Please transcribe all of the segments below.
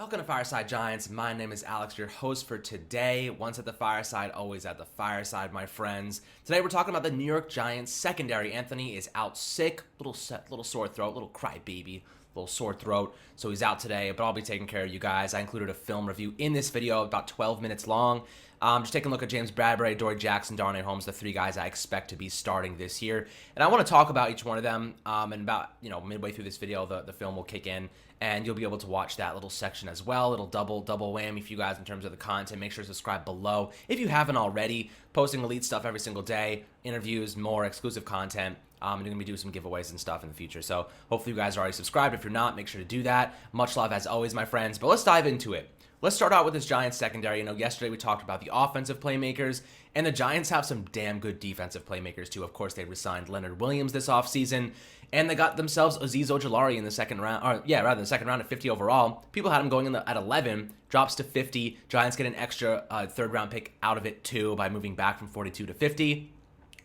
Welcome to Fireside Giants. My name is Alex, your host for today. Once at the fireside, always at the fireside, my friends. Today we're talking about the New York Giants secondary. Anthony is out sick, little sore throat, little crybaby, little sore throat. So he's out today, but I'll be taking care of you guys. I included a film review in this video, about 12 minutes long. Just taking a look at James Bradberry, Dory Jackson, Darnay Holmes, the three guys I expect to be starting this year. And I want to talk about each one of them. And about midway through this video, the film will kick in, and you'll be able to watch that little section as well. It'll double whammy for you guys in terms of the content. Make sure to subscribe below if you haven't already. Posting elite stuff every single day, interviews, more exclusive content. I'm going to be doing some giveaways and stuff in the future. So hopefully you guys are already subscribed. If you're not, make sure to do that. Much love as always, my friends. But let's dive into it. Let's start out with this Giants secondary. Yesterday we talked about the offensive playmakers, and the Giants have some damn good defensive playmakers too. Of course, they re-signed Leonard Williams this offseason, and they got themselves Azeez Ojulari in the second round, the second round at 50 overall. People had him going in at 11, drops to 50. Giants get an extra third-round pick out of it too by moving back from 42 to 50.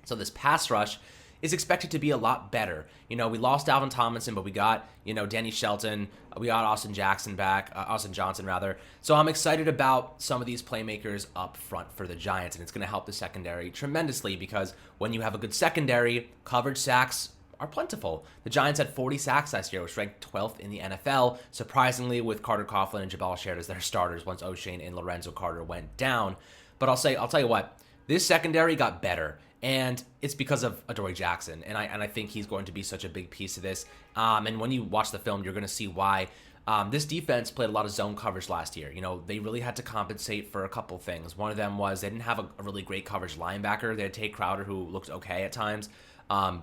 So this pass rush is expected to be a lot better. We lost Alvin Tomlinson, but we got, Danny Shelton. We got Austin Johnson back. So I'm excited about some of these playmakers up front for the Giants, and it's going to help the secondary tremendously because when you have a good secondary, coverage sacks are plentiful. The Giants had 40 sacks last year, which ranked 12th in the NFL, surprisingly with Carter Coughlin and Jabal Shared as their starters once O'Shane and Lorenzo Carter went down. But I'll tell you what, this secondary got better. And it's because of Adora Jackson, and I think he's going to be such a big piece of this. And when you watch the film, you're going to see why. This defense played a lot of zone coverage last year. They really had to compensate for a couple things. One of them was they didn't have a really great coverage linebacker. They had Tate Crowder, who looked okay at times,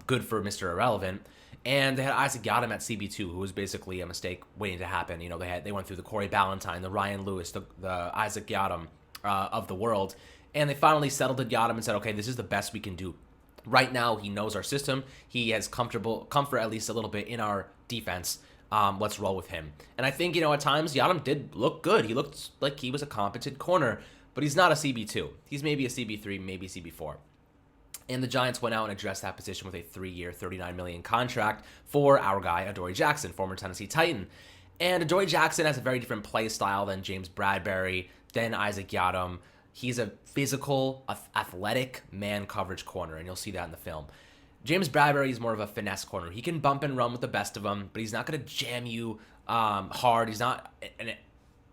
good for Mr. Irrelevant. And they had Isaac Yiadom at CB2, who was basically a mistake waiting to happen. They went through the Corey Ballantyne, the Ryan Lewis, the Isaac Yiadom of the world. And they finally settled at Yiadom and said, okay, this is the best we can do. Right now, he knows our system. He has comfort at least a little bit in our defense. Let's roll with him. And I think, at times, Yiadom did look good. He looked like he was a competent corner, but he's not a CB2. He's maybe a CB3, maybe CB4. And the Giants went out and addressed that position with a 3-year, $39 million contract for our guy, Adoree Jackson, former Tennessee Titan. And Adoree Jackson has a very different play style than James Bradberry, than Isaac Yiadom. He's a physical, athletic man coverage corner, and you'll see that in the film. James Bradberry is more of a finesse corner. He can bump and run with the best of them, but he's not going to jam you hard. He's not a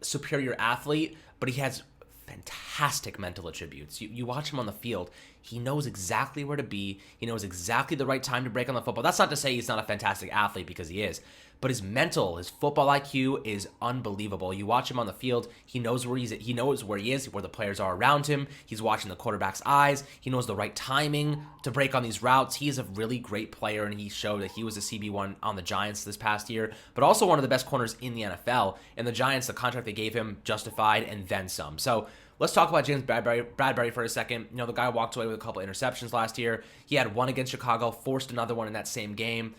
superior athlete, but he has fantastic mental attributes. You watch him on the field, he knows exactly where to be. He knows exactly the right time to break on the football. That's not to say he's not a fantastic athlete, because he is. But his football IQ is unbelievable. You watch him on the field, he knows where he knows where he is, where the players are around him. He's watching the quarterback's eyes. He knows the right timing to break on these routes. He is a really great player, and he showed that he was a CB1 on the Giants this past year, but also one of the best corners in the NFL. And the Giants, the contract they gave him, justified and then some. So let's talk about James Bradberry for a second. The guy walked away with a couple interceptions last year. He had one against Chicago, forced another one in that same game.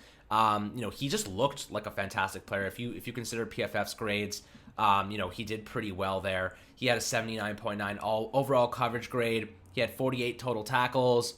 He just looked like a fantastic player. If you consider PFF's grades, he did pretty well there. He had a 79.9 overall coverage grade. He had 48 total tackles,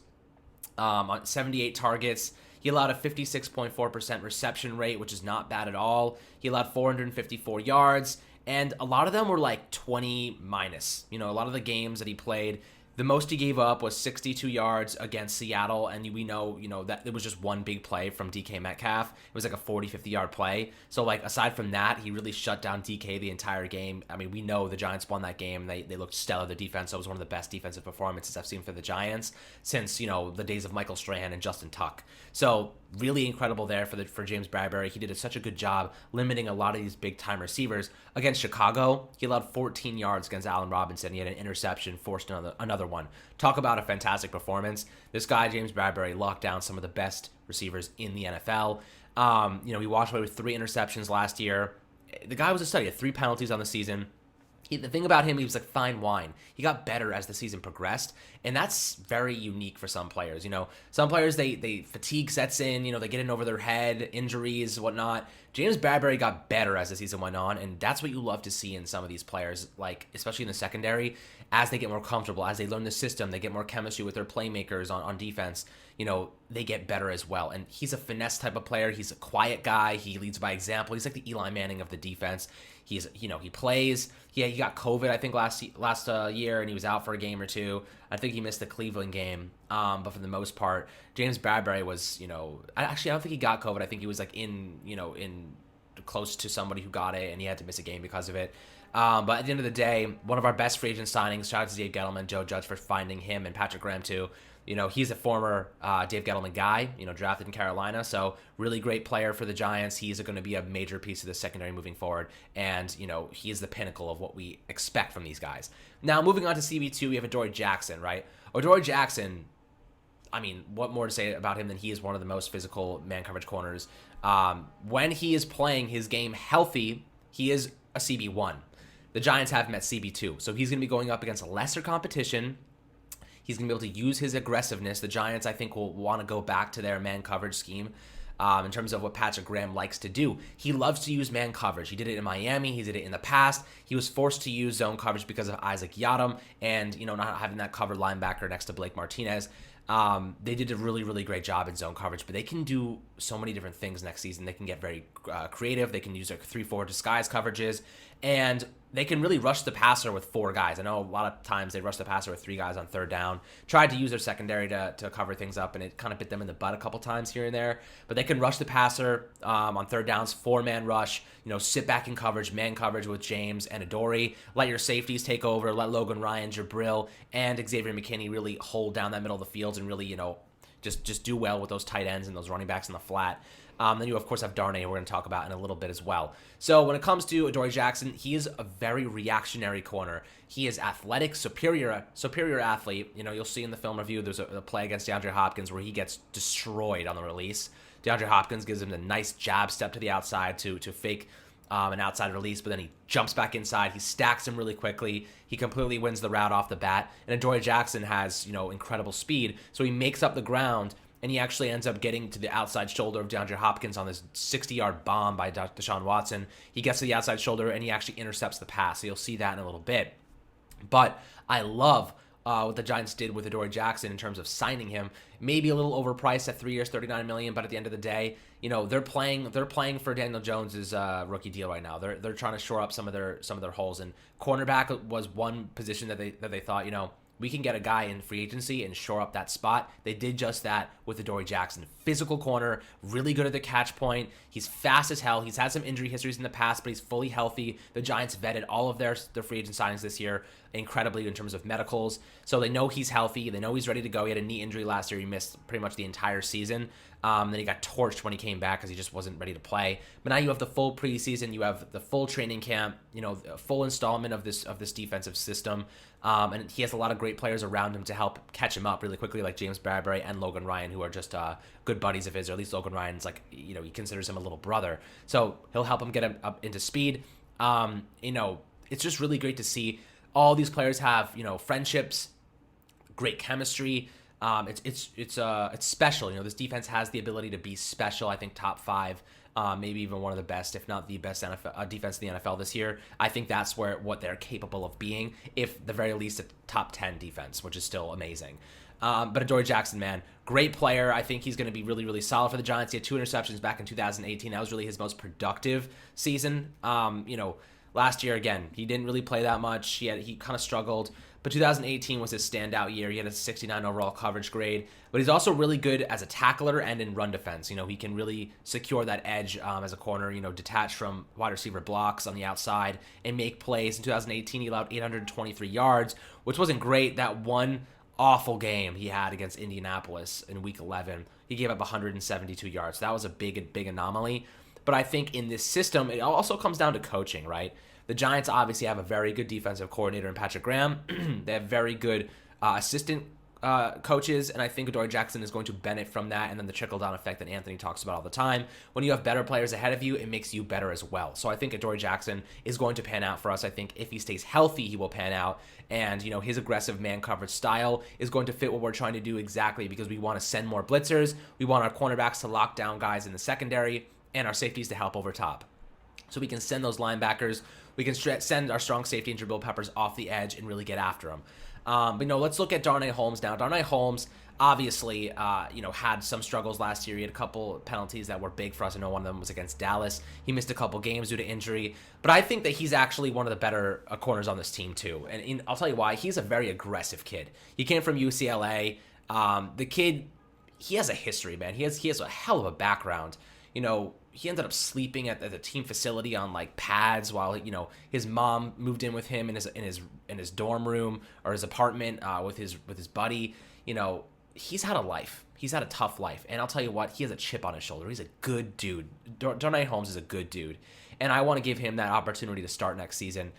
on 78 targets. He allowed a 56.4% reception rate, which is not bad at all. He allowed 454 yards. And a lot of them were like 20 minus. A lot of the games that he played, the most he gave up was 62 yards against Seattle, and we know, that it was just one big play from DK Metcalf. It was like a 40, 50-yard play. So, aside from that, he really shut down DK the entire game. I mean, we know the Giants won that game. They looked stellar. The defense, that was one of the best defensive performances I've seen for the Giants since, the days of Michael Strahan and Justin Tuck. So, really incredible there for James Bradberry. He did such a good job limiting a lot of these big-time receivers. Against Chicago, he allowed 14 yards against Allen Robinson. He had an interception, forced another one. Talk about a fantastic performance. This guy, James Bradberry, locked down some of the best receivers in the NFL. He walked away with 3 interceptions last year. The guy was a study. He had 3 penalties on the season. The thing about him, he was like fine wine. He got better as the season progressed, and that's very unique for some players. Some players, they fatigue sets in, they get in over their head, injuries, whatnot. James Bradberry got better as the season went on, and that's what you love to see in some of these players, like especially in the secondary, as they get more comfortable, as they learn the system, they get more chemistry with their playmakers on defense, they get better as well. And he's a finesse type of player. He's a quiet guy. He leads by example. He's like the Eli Manning of the defense. He plays. He got COVID, I think, last year, and he was out for a game or two. I think he missed the Cleveland game. But for the most part, James Bradberry was, actually, I don't think he got COVID. I think he was like in close to somebody who got it, and he had to miss a game because of it. But at the end of the day, one of our best free agent signings. Shout out to Dave Gettleman, Joe Judge for finding him, and Patrick Graham too. He's a former Dave Gettleman guy, drafted in Carolina. So really great player for the Giants. He's going to be a major piece of the secondary moving forward. And, he is the pinnacle of what we expect from these guys. Now, moving on to CB2, we have Adora Jackson, right? Adora Jackson, I mean, what more to say about him than he is one of the most physical man coverage corners. When he is playing his game healthy, he is a CB1. The Giants have him at CB2. So he's going to be going up against lesser competition. He's going to be able to use his aggressiveness. The Giants, I think, will want to go back to their man coverage scheme in terms of what Patrick Graham likes to do. He loves to use man coverage. He did it in Miami. He did it in the past. He was forced to use zone coverage because of Isaac Yiadom and, not having that covered linebacker next to Blake Martinez. They did a really, really great job in zone coverage, but they can do so many different things next season. They can get very creative. They can use their 3-4 disguise coverages, and they can really rush the passer with 4 guys. I know a lot of times they rush the passer with 3 guys on third down. Tried to use their secondary to cover things up, and it kind of bit them in the butt a couple times here and there. But they can rush the passer on third downs, 4-man rush, sit back in coverage, man coverage with James and Adoree. Let your safeties take over. Let Logan Ryan, Jabril, and Xavier McKinney really hold down that middle of the field and really, just do well with those tight ends and those running backs in the flat. Then you, of course, have Darnay, we're going to talk about in a little bit as well. So when it comes to Dory Jackson, he is a very reactionary corner. He is athletic, superior athlete. You'll see in the film review, there's a play against DeAndre Hopkins where he gets destroyed on the release. DeAndre Hopkins gives him a nice jab step to the outside to fake an outside release, but then he jumps back inside. He stacks him really quickly. He completely wins the route off the bat. And Adora Jackson has, incredible speed. So he makes up the ground, and he actually ends up getting to the outside shoulder of DeAndre Hopkins on this 60-yard bomb by Deshaun Watson. He gets to the outside shoulder, and he actually intercepts the pass. So you'll see that in a little bit. But I love what the Giants did with Adora Jackson in terms of signing him. Maybe a little overpriced at 3 years, $39 million, but at the end of the day, they're playing for Daniel Jones's rookie deal right now. They're trying to shore up some of their holes, and cornerback was one position that they thought, we can get a guy in free agency and shore up that spot. They did just that with Adora Jackson. Physical corner, really good at the catch point. He's fast as hell. He's had some injury histories in the past, but he's fully healthy. The Giants vetted all of their free agent signings this year incredibly in terms of medicals. So they know he's healthy. They know he's ready to go. He had a knee injury last year. He missed pretty much the entire season. Then he got torched when he came back because he just wasn't ready to play. But now you have the full preseason. You have the full training camp, a full installment of this defensive system. And he has a lot of great players around him to help catch him up really quickly, like James Bradberry and Logan Ryan, who are just good buddies of his, or at least Logan Ryan's he considers him a little brother. So he'll help him get him up into speed. It's just really great to see all these players have, friendships, great chemistry. It's special. This defense has the ability to be special. I think top 5, maybe even one of the best, if not the best defense in the NFL this year. I think that's what they're capable of being, if the very least a top 10 defense, which is still amazing. But Adora Jackson, man, great player. I think he's going to be really, really solid for the Giants. He had 2 interceptions back in 2018. That was really his most productive season. Last year, again, he didn't really play that much. He kind of struggled. But 2018 was his standout year. He had a 69 overall coverage grade. But he's also really good as a tackler and in run defense. He can really secure that edge as a corner, detach from wide receiver blocks on the outside and make plays. In 2018, he allowed 823 yards, which wasn't great. That one awful game he had against Indianapolis in Week 11, he gave up 172 yards. That was a big anomaly. But I think in this system, it also comes down to coaching, right? The Giants obviously have a very good defensive coordinator in Patrick Graham. They have very good assistant coaches, and I think Adora Jackson is going to benefit from that, and then the trickle-down effect that Anthony talks about all the time. When you have better players ahead of you, it makes you better as well. So I think Adora Jackson is going to pan out for us. I think if he stays healthy, he will pan out, and his aggressive man coverage style is going to fit what we're trying to do exactly, because we want to send more blitzers. We want our cornerbacks to lock down guys in the secondary. and our safeties to help over top. So we can send those linebackers, we can send our strong safety and Jabril Peppers off the edge and really get after them. But let's look at Darnay Holmes now. Darnay Holmes obviously, had some struggles last year. He had a couple penalties that were big for us. I know one of them was against Dallas. He missed a couple games due to injury. But I think that he's actually one of the better corners on this team too. And I'll tell you why. He's a very aggressive kid. He came from UCLA. The kid, he has a history, man. He has a hell of a background. He ended up sleeping at the team facility on like pads while his mom moved in with him in his dorm room or his apartment with his buddy. He's had a life. He's had a tough life, and I'll tell you what, he has a chip on his shoulder. He's a good dude. Darnay Holmes is a good dude, and I want to give him that opportunity to start next season.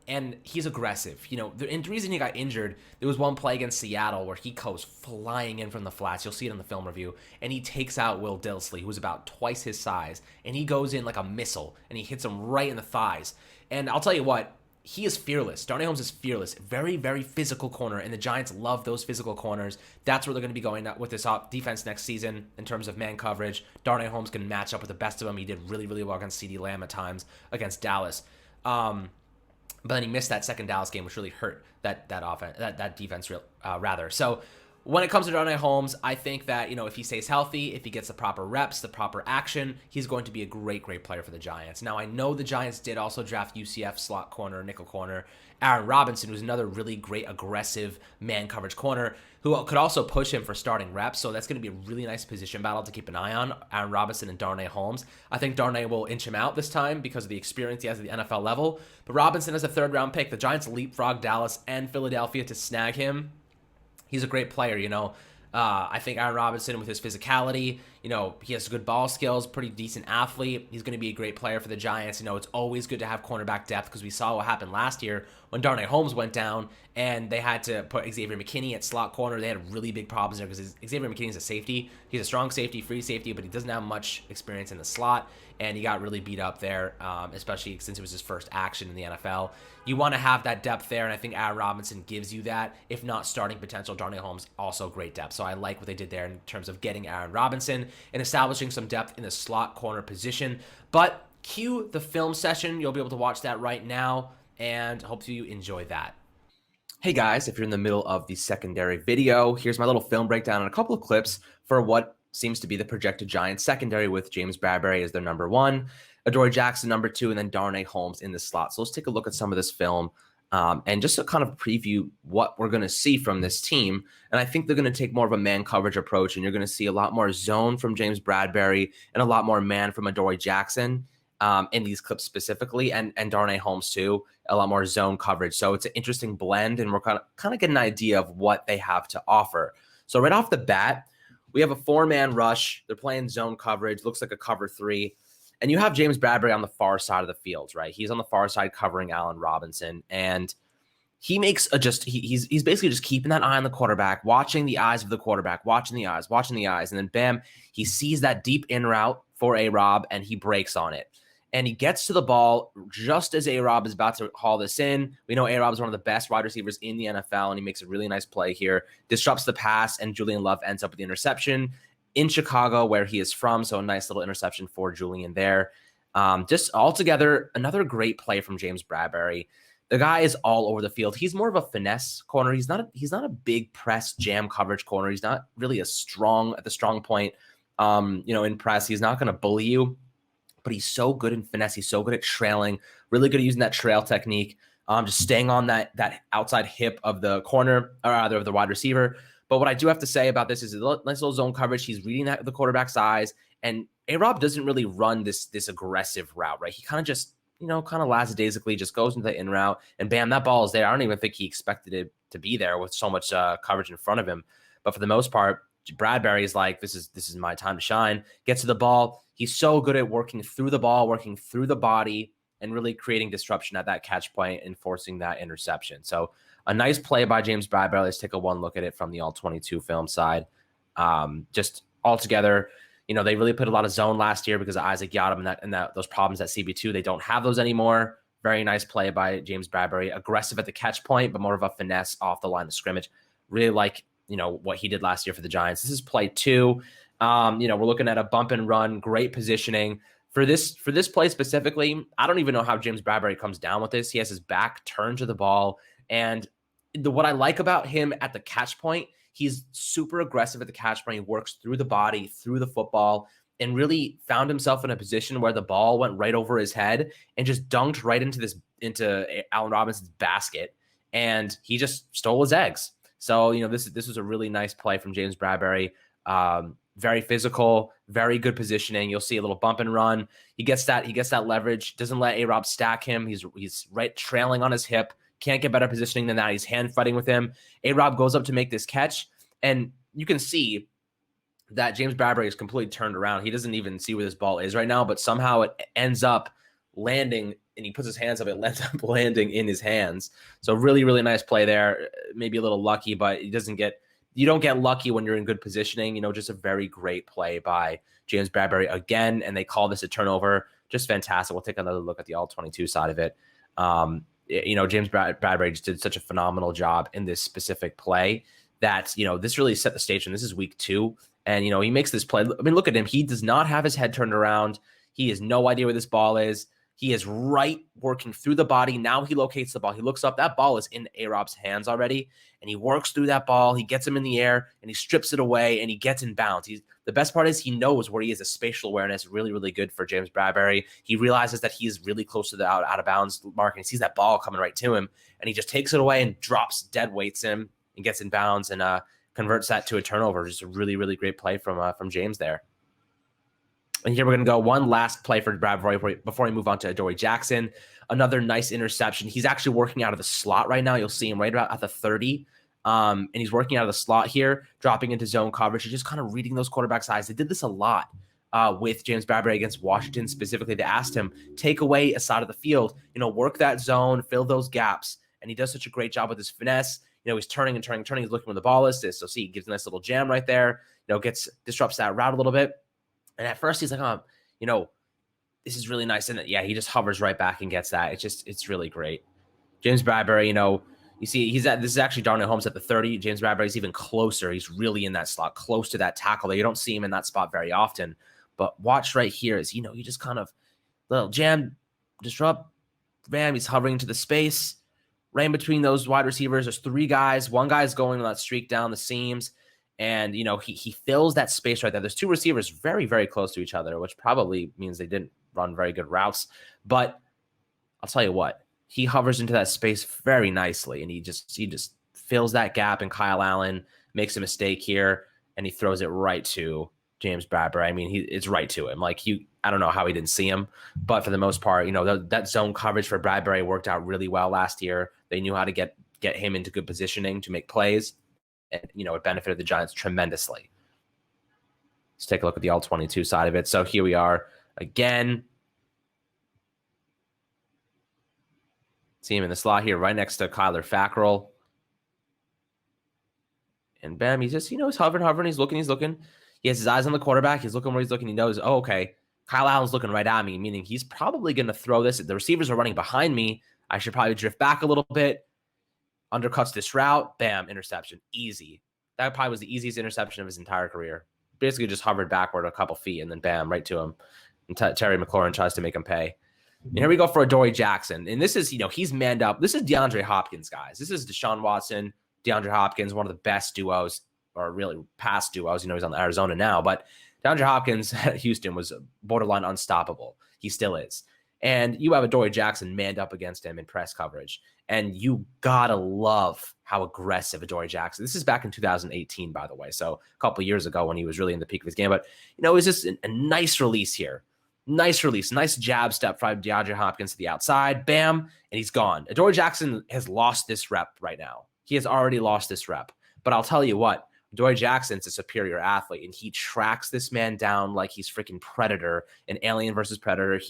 And he's aggressive. The reason he got injured, there was one play against Seattle where he goes flying in from the flats. You'll see it in the film review. And he takes out Will Dillsley, who's about twice his size. And he goes in like a missile, and he hits him right in the thighs. And I'll tell you what, he is fearless. Darnay Holmes is fearless. Very, very physical corner, and the Giants love those physical corners. That's where they're going to be going with this defense next season in terms of man coverage. Darnay Holmes can match up with the best of them. He did really, really well against CeeDee Lamb at times against Dallas. But then he missed that second Dallas game, which really hurt that defense rather. So when it comes to Darnay Holmes, I think that, if he stays healthy, if he gets the proper reps, the proper action, he's going to be a great, great player for the Giants. Now, I know the Giants did also draft UCF slot corner, nickel corner, Aaron Robinson, who's another really great, aggressive man coverage corner who could also push him for starting reps. So that's going to be a really nice position battle to keep an eye on, Aaron Robinson and Darnay Holmes. I think Darnay will inch him out this time because of the experience he has at the NFL level. But Robinson is a third-round pick. The Giants leapfrog Dallas and Philadelphia to snag him. He's a great player, I think Aaron Robinson, with his physicality, he has good ball skills, pretty decent athlete. He's going to be a great player for the Giants. It's always good to have cornerback depth because we saw what happened last year when Darnay Holmes went down and they had to put Xavier Mckinney at slot corner. They had really big problems there because Xavier McKinney is a safety. He's a strong safety, free safety, but he doesn't have much experience in the slot, and he got really beat up there, especially since it was his first action in the NFL. You want to have that depth there, and I think Aaron Robinson gives you that. If not starting potential, Darnay Holmes, also great depth. So I like what they did there in terms of getting Aaron Robinson and establishing some depth in the slot corner position. But cue the film session. You'll be able to watch that right now, and hope you enjoy that. Hey guys, if you're in the middle of the secondary video, here's my little film breakdown and a couple of clips for what seems to be the projected Giants secondary with James Bradberry as their number one, Adora Jackson number two, and then Darnay Holmes in the slot. So let's take a look at some of this film and just to kind of preview what we're going to see from this team. And I think they're going to take more of a man coverage approach, and you're going to see a lot more zone from James Bradberry and a lot more man from Dory Jackson in these clips specifically, and Darnay Holmes too, a lot more zone coverage. So it's an interesting blend, and we're kind of get an idea of what they have to offer. So right off the bat, we have a four-man rush. They're playing zone coverage. Looks like a cover three. And you have James Bradberry on the far side of the field, right? He's on the far side covering Allen Robinson. And he makes he's basically just keeping that eye on the quarterback, watching the eyes of the quarterback, watching the eyes. And then bam, he sees that deep in route for A-Rob, and he breaks on it. And he gets to the ball just as A-Rob is about to haul this in. We know A-Rob is one of the best wide receivers in the NFL, and he makes a really nice play here. Disrupts the pass, and Julian Love ends up with the interception in Chicago, where he is from. So a nice little interception for Julian there. Just altogether, another great play from James Bradberry. The guy is all over the field. He's more of a finesse corner. He's not a big press jam coverage corner. He's not really at the strong point. In press, he's not going to bully you. But he's so good in finesse. He's so good at trailing, really good at using that trail technique, just staying on that outside hip of the corner, or rather of the wide receiver. But what I do have to say about this is a nice little zone coverage. He's reading the quarterback's eyes, and A-Rob doesn't really run this aggressive route, right? He kind of just, kind of lackadaisically just goes into the in route, and bam, that ball is there. I don't even think he expected it to be there with so much coverage in front of him. But for the most part, Bradberry is like, this is my time to shine. Gets to the ball. He's so good at working through the ball, working through the body, and really creating disruption at that catch point and forcing that interception. So a nice play by James Bradberry. Let's take a one look at it from the All-22 film side. Just altogether, they really put a lot of zone last year because of Isaac Yiadom and those problems at CB2. They don't have those anymore. Very nice play by James Bradberry. Aggressive at the catch point, but more of a finesse off the line of scrimmage. Really like what he did last year for the Giants. This is play two. We're looking at a bump and run, great positioning. For this play specifically, I don't even know how James Bradberry comes down with this. He has his back turned to the ball. And what I like about him at the catch point, he's super aggressive at the catch point. He works through the body, through the football, and really found himself in a position where the ball went right over his head and just dunked right into Allen Robinson's basket. And he just stole his eggs. So, this was a really nice play from James Bradberry. Very physical, very good positioning. You'll see a little bump and run. He gets that leverage, doesn't let A-Rob stack him. He's right trailing on his hip. Can't get better positioning than that. He's hand fighting with him. A-Rob goes up to make this catch, and you can see that James Bradberry is completely turned around. He doesn't even see where this ball is right now, but somehow it ends up landing, and he puts his hands up. It ends up landing in his hands. So really, really nice play there. Maybe a little lucky, but you don't get lucky when you're in good positioning. Just a very great play by James Bradberry again, and they call this a turnover. Just fantastic. We'll take another look at the all-22 side of it. James Bradberry just did such a phenomenal job in this specific play that, this really set the stage. And this is week 2. And, he makes this play. I mean, look at him. He does not have his head turned around. He has no idea where this ball is. He is right working through the body. Now he locates the ball. He looks up. That ball is in A-Rob's hands already. And he works through that ball. He gets him in the air and he strips it away and he gets in bounds. The best part is he knows where he is. A spatial awareness, really, really good for James Bradberry. He realizes that he is really close to the out of bounds mark, and he sees that ball coming right to him, and he just takes it away and drops, dead weights him, and gets in bounds and converts that to a turnover. Just a really, really great play from James there. And here we're going to go one last play for Bradberry before we move on to Dory Jackson. Another nice interception. He's actually working out of the slot right now. You'll see him right about at the 30. And he's working out of the slot here, dropping into zone coverage. He's just kind of reading those quarterback sides. They did this a lot with James Bradberry against Washington specifically. They asked him, take away a side of the field, work that zone, fill those gaps. And he does such a great job with his finesse. He's turning and turning and turning. He's looking where the ball is. So see, he gives a nice little jam right there, disrupts that route a little bit. And at first he's like, this is really nice. And yeah, he just hovers right back and gets that. It's really great. James Bradberry, you see this is actually Darnay Holmes at the 30. James Bradberry's even closer. He's really in that slot, close to that tackle there. You don't see him in that spot very often. But watch right here is, he just kind of little jam, disrupt, bam, he's hovering into the space. Right in between those wide receivers, there's 3 guys. One guy's going on that streak down the seams. And, he fills that space right there. There's 2 receivers very, very close to each other, which probably means they didn't run very good routes. But I'll tell you what, he hovers into that space very nicely, and he just fills that gap, and Kyle Allen makes a mistake here, and he throws it right to James Bradberry. I mean, it's right to him. I don't know how he didn't see him, but for the most part, that zone coverage for Bradberry worked out really well last year. They knew how to get him into good positioning to make plays. And, it benefited the Giants tremendously. Let's take a look at the all-22 side of it. So here we are again. See him in the slot here right next to Kyler Fackrell. And bam, he's just, he's hovering. He's looking. He has his eyes on the quarterback. He's looking where he's looking. He knows, oh, okay, Kyle Allen's looking right at me, meaning he's probably going to throw this. The receivers are running behind me. I should probably drift back a little bit. Undercuts this route, bam, interception, easy. That probably was the easiest interception of his entire career. Basically just hovered backward a couple feet and then bam, right to him. And Terry McLaurin tries to make him pay. And here we go for Adora Jackson. And this is, he's manned up. This is DeAndre Hopkins, guys. This is Deshaun Watson, DeAndre Hopkins, one of the best duos, or really past duos. He's on Arizona now. But DeAndre Hopkins at Houston was borderline unstoppable. He still is. And you have Adora Jackson manned up against him in press coverage. And you gotta love how aggressive Adora Jackson. This is back in 2018, by the way. So a couple of years ago when he was really in the peak of his game. But, it was just a nice release here. Nice release. Nice jab step from DeAndre Hopkins to the outside. Bam. And he's gone. Adora Jackson has lost this rep right now. He has already lost this rep. But I'll tell you what. Dory Jackson's a superior athlete, and he tracks this man down like he's freaking Predator, an Alien versus Predator.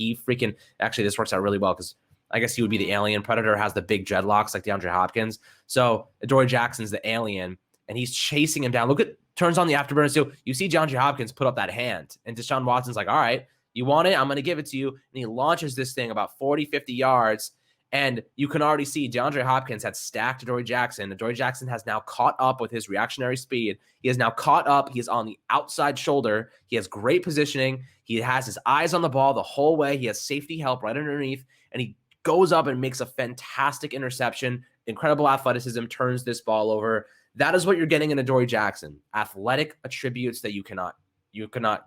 Actually, this works out really well because I guess he would be the Alien. Predator has the big dreadlocks like DeAndre Hopkins. So Dory Jackson's the Alien, and he's chasing him down. Turns on the afterburners too. You see DeAndre Hopkins put up that hand, and Deshaun Watson's like, all right, you want it? I'm going to give it to you. And he launches this thing about 40, 50 yards, And you can already see DeAndre Hopkins had stacked Adoree Jackson. Adoree Jackson has now caught up with his reactionary speed. He has now caught up. He is on the outside shoulder. He has great positioning. He has his eyes on the ball the whole way. He has safety help right underneath. And he goes up and makes a fantastic interception. Incredible athleticism, turns this ball over. That is what you're getting in Adoree Jackson. Athletic attributes that you cannot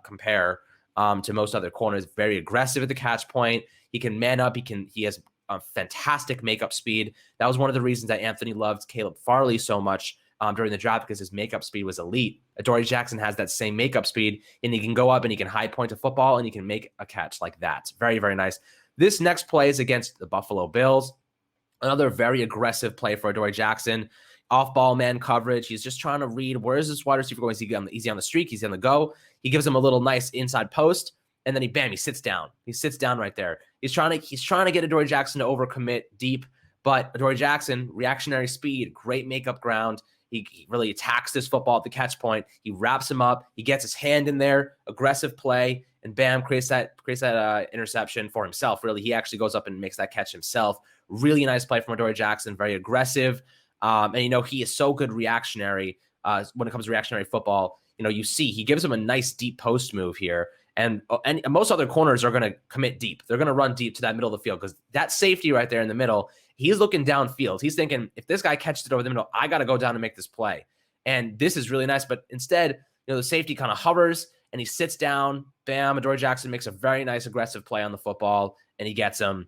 compare to most other corners. Very aggressive at the catch point. He can man up. He has a fantastic makeup speed. That was one of the reasons that Anthony loved Caleb Farley so much during the draft, because his makeup speed was elite. Adoree Jackson has that same makeup speed, and he can go up and he can high point a football and he can make a catch like that. Very, very nice. This next play is against the Buffalo Bills. Another very aggressive play for Adoree Jackson. Off-ball man coverage. He's just trying to read, where is this wide receiver going? Is he on the streak? He's on the go. He gives him a little nice inside post, and then he sits down. He sits down right there. He's trying to get Adoree Jackson to overcommit deep, but Adoree Jackson, reactionary speed, great makeup ground. He really attacks this football at the catch point. He wraps him up. He gets his hand in there, aggressive play, and bam, creates that interception for himself. Really, he actually goes up and makes that catch himself. Really nice play from Adoree Jackson, very aggressive. And, he is so good reactionary when it comes to reactionary football. You see he gives him a nice deep post move here. And most other corners are going to commit deep. They're going to run deep to that middle of the field, because that safety right there in the middle, he's looking downfield. He's thinking, if this guy catches it over the middle, I got to go down and make this play. And this is really nice. But instead, the safety kind of hovers and he sits down. Bam, Adoree Jackson makes a very nice aggressive play on the football, and he gets him.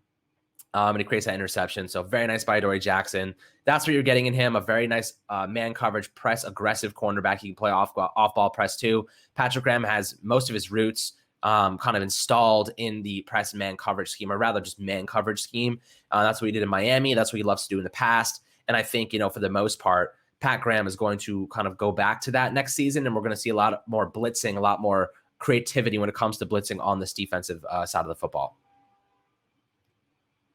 And he creates that interception. So very nice by Adoree Jackson. That's what you're getting in him. A very nice man coverage, press, aggressive cornerback. He can play off-ball press too. Patrick Graham has most of his roots kind of installed in the press man coverage scheme, or rather just man coverage scheme. That's what he did in Miami. That's what he loves to do in the past. And I think, for the most part, Pat Graham is going to kind of go back to that next season, and we're going to see a lot more blitzing, a lot more creativity when it comes to blitzing on this defensive side of the football.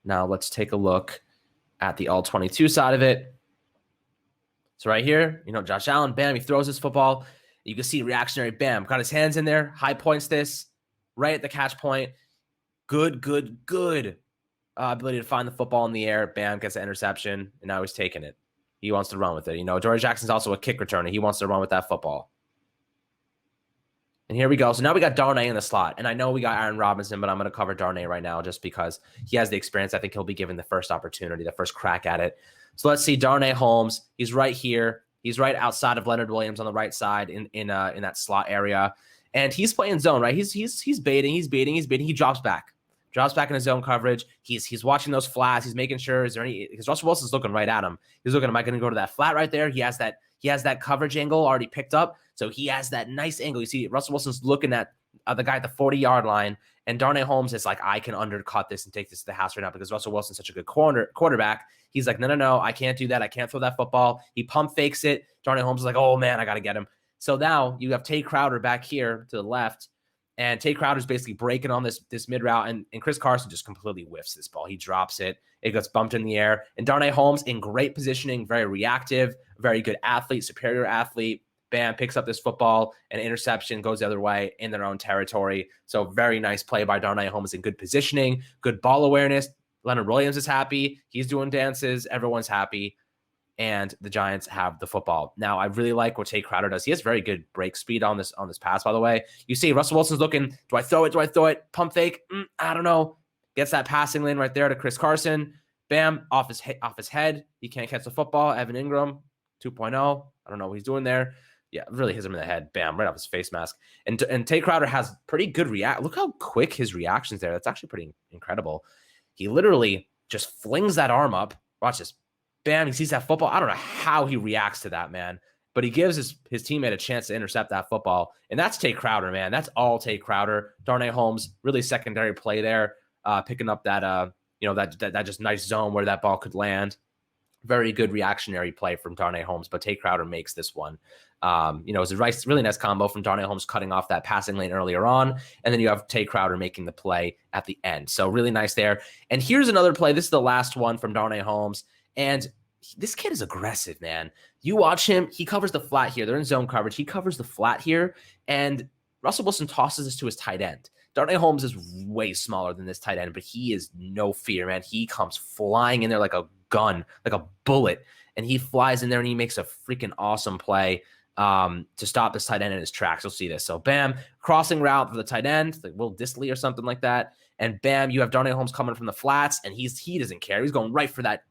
Now let's take a look at the all-22 side of it. So right here, Josh Allen, bam, he throws his football. You can see reactionary, bam, got his hands in there, high points this, right at the catch point. Good ability to find the football in the air. Bam, gets the interception, and now he's taking it. He wants to run with it. Dory Jackson's also a kick returner. He wants to run with that football. And here we go. So now we got Darnay in the slot. And I know we got Aaron Robinson, but I'm going to cover Darnay right now just because he has the experience. I think he'll be given the first opportunity, the first crack at it. So let's see Darnay Holmes. He's right here. He's right outside of Leonard Williams on the right side in that slot area. And he's playing zone, right? He's baiting. He drops back in his zone coverage. He's watching those flats. He's making sure, because Russell Wilson's looking right at him. He's looking, am I going to go to that flat right there? He has that coverage angle already picked up. So he has that nice angle. You see Russell Wilson's looking at the guy at the 40-yard line, and Darnay Holmes is like, I can undercut this and take this to the house right now, because Russell Wilson's such a good quarterback. He's like, no, I can't do that. I can't throw that football. He pump fakes it. Darnay Holmes is like, oh man, I got to get him. So now you have Tay Crowder back here to the left, and Tay Crowder's basically breaking on this mid route, and Chris Carson just completely whiffs this ball. He drops it. It gets bumped in the air. And Darnay Holmes in great positioning, very reactive, very good athlete, superior athlete. Bam, picks up this football, and interception goes the other way in their own territory. So very nice play by Darnay Holmes in good positioning, good ball awareness. Leonard Williams is happy. He's doing dances. Everyone's happy. And the Giants have the football. Now, I really like what Tay Crowder does. He has very good break speed on this pass, by the way. You see Russell Wilson's looking, do I throw it? Pump fake? I don't know. Gets that passing lane right there to Chris Carson. Bam, off his head. He can't catch the football. Evan Ingram, 2.0. I don't know what he's doing there. Yeah, really hits him in the head. Bam, right off his face mask. And Tay Crowder has pretty good Look how quick his reactions there. That's actually pretty incredible. He literally just flings that arm up. Watch this. Bam, he sees that football. I don't know how he reacts to that, man. But he gives his teammate a chance to intercept that football. And that's Tay Crowder, man. That's all Tay Crowder. Darnay Holmes, really secondary play there. Picking up that just nice zone where that ball could land. Very good reactionary play from Darnay Holmes, but Tay Crowder makes this one. It was a really nice combo from Darnay Holmes cutting off that passing lane earlier on, and then you have Tay Crowder making the play at the end. So really nice there. And here's another play. This is the last one from Darnay Holmes, and this kid is aggressive, man. You watch him. He covers the flat here. They're in zone coverage. He covers the flat here, and Russell Wilson tosses this to his tight end. Darnay Holmes is way smaller than this tight end, but he is no fear, man. He comes flying in there like a gun, like a bullet, and he flies in there and he makes a freaking awesome play to stop this tight end in his tracks. You'll see this. So, bam, crossing route for the tight end, like Will Dissly or something like that, and bam, you have Darnay Holmes coming from the flats, and he doesn't care. He's going right for that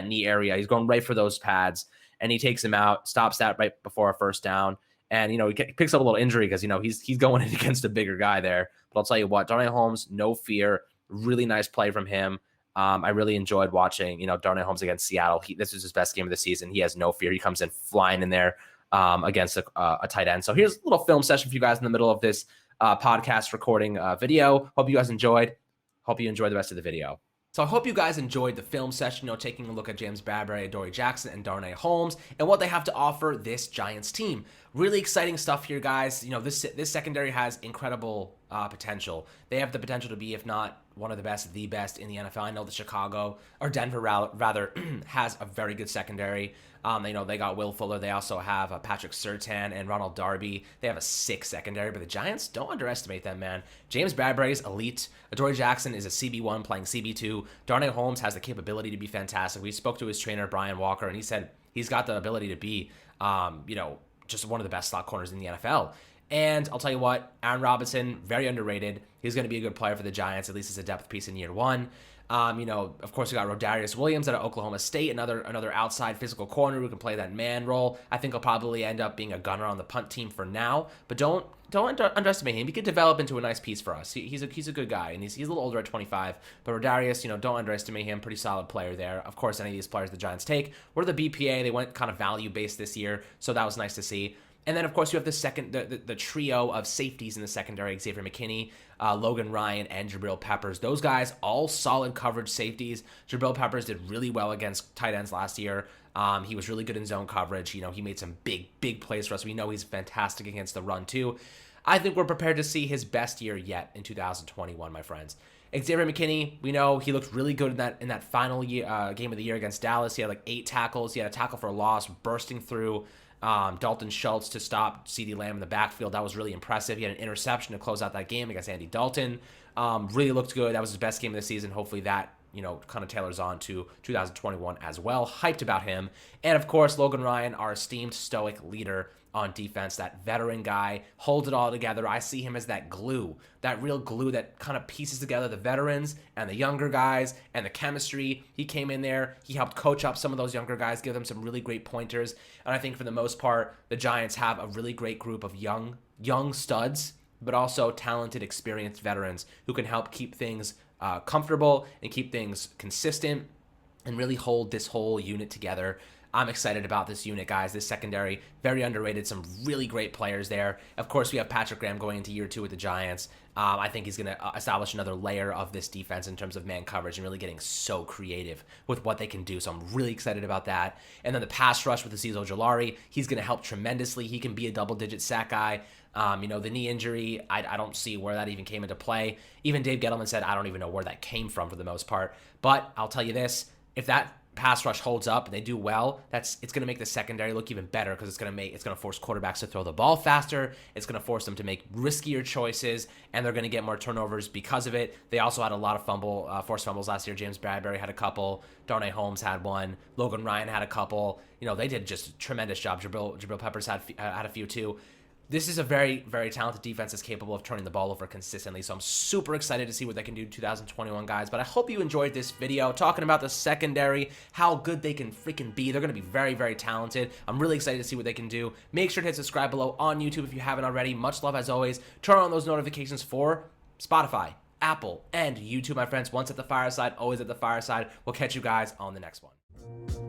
knee area. He's going right for those pads, and he takes him out, stops that right before a first down. And, he picks up a little injury because, he's going in against a bigger guy there. But I'll tell you what, Darnay Holmes, no fear. Really nice play from him. I really enjoyed watching, Darnay Holmes against Seattle. This is his best game of the season. He has no fear. He comes in flying in there against a tight end. So here's a little film session for you guys in the middle of this podcast recording video. Hope you guys enjoyed. Hope you enjoy the rest of the video. So I hope you guys enjoyed the film session, taking a look at James Bradberry, Dory Jackson, and Darnay Holmes, and what they have to offer this Giants team. Really exciting stuff here, guys. This secondary has incredible potential. They have the potential to be, if not one of the best in the NFL. I know the Chicago, or Denver rather, has a very good secondary. They got Will Fuller. They also have Patrick Surtain and Ronald Darby. They have a sick secondary, but the Giants, don't underestimate them, man. James Bradberry is elite. Adora Jackson is a CB1 playing CB2. Darnay Holmes has the capability to be fantastic. We spoke to his trainer, Brian Walker, and he said he's got the ability to be, just one of the best slot corners in the NFL. And I'll tell you what, Aaron Robinson, very underrated. He's going to be a good player for the Giants, at least as a depth piece in year one. Of course, we got Rodarius Williams out of Oklahoma State, another outside physical corner who can play that man role. I think he'll probably end up being a gunner on the punt team for now, but don't underestimate him. He could develop into a nice piece for us. He's a good guy, and he's a little older at 25. But Rodarius, don't underestimate him. Pretty solid player there. Of course, any of these players the Giants take were the BPA. They went kind of value based this year, so that was nice to see. And then, of course, you have the trio of safeties in the secondary: Xavier Mckinney, Logan Ryan, and Jabril Peppers. Those guys, all solid coverage safeties. Jabril Peppers did really well against tight ends last year. He was really good in zone coverage. He made some big plays for us. We know he's fantastic against the run, too. I think we're prepared to see his best year yet in 2021, my friends. Xavier McKinney, we know he looked really good in that final game of the year against Dallas. He had like 8 tackles. He had a tackle for a loss, bursting through Dalton Schultz to stop CeeDee Lamb in the backfield. That was really impressive. He had an interception to close out that game against Andy Dalton. Really looked good. That was his best game of the season. Hopefully that, kind of tailors on to 2021 as well. Hyped about him. And of course, Logan Ryan, our esteemed stoic leader on defense, that veteran guy, holds it all together. I see him as that glue, that real glue that kind of pieces together the veterans and the younger guys and the chemistry. He came in there, he helped coach up some of those younger guys, give them some really great pointers. And I think for the most part, the Giants have a really great group of young studs, but also talented, experienced veterans who can help keep things comfortable and keep things consistent and really hold this whole unit together. I'm excited about this unit, guys. This secondary, very underrated. Some really great players there. Of course, we have Patrick Graham going into year 2 with the Giants. I think he's going to establish another layer of this defense in terms of man coverage and really getting so creative with what they can do. So I'm really excited about that. And then the pass rush with Azeez Ojulari, he's going to help tremendously. He can be a double-digit sack guy. The knee injury, I don't see where that even came into play. Even Dave Gettleman said, I don't even know where that came from for the most part. But I'll tell you this, if that pass rush holds up and they do well, it's going to make the secondary look even better because it's going to force quarterbacks to throw the ball faster. It's going to force them to make riskier choices, and they're going to get more turnovers because of it. They also had a lot of forced fumbles last year. James Bradberry had a couple. Darnay Holmes had one. Logan Ryan had a couple. They did just a tremendous job. Jabril Peppers had a few too. This is a very, very talented defense that's capable of turning the ball over consistently. So I'm super excited to see what they can do in 2021, guys. But I hope you enjoyed this video talking about the secondary, how good they can freaking be. They're going to be very, very talented. I'm really excited to see what they can do. Make sure to hit subscribe below on YouTube if you haven't already. Much love as always. Turn on those notifications for Spotify, Apple, and YouTube, my friends. Once at the fireside, always at the fireside. We'll catch you guys on the next one.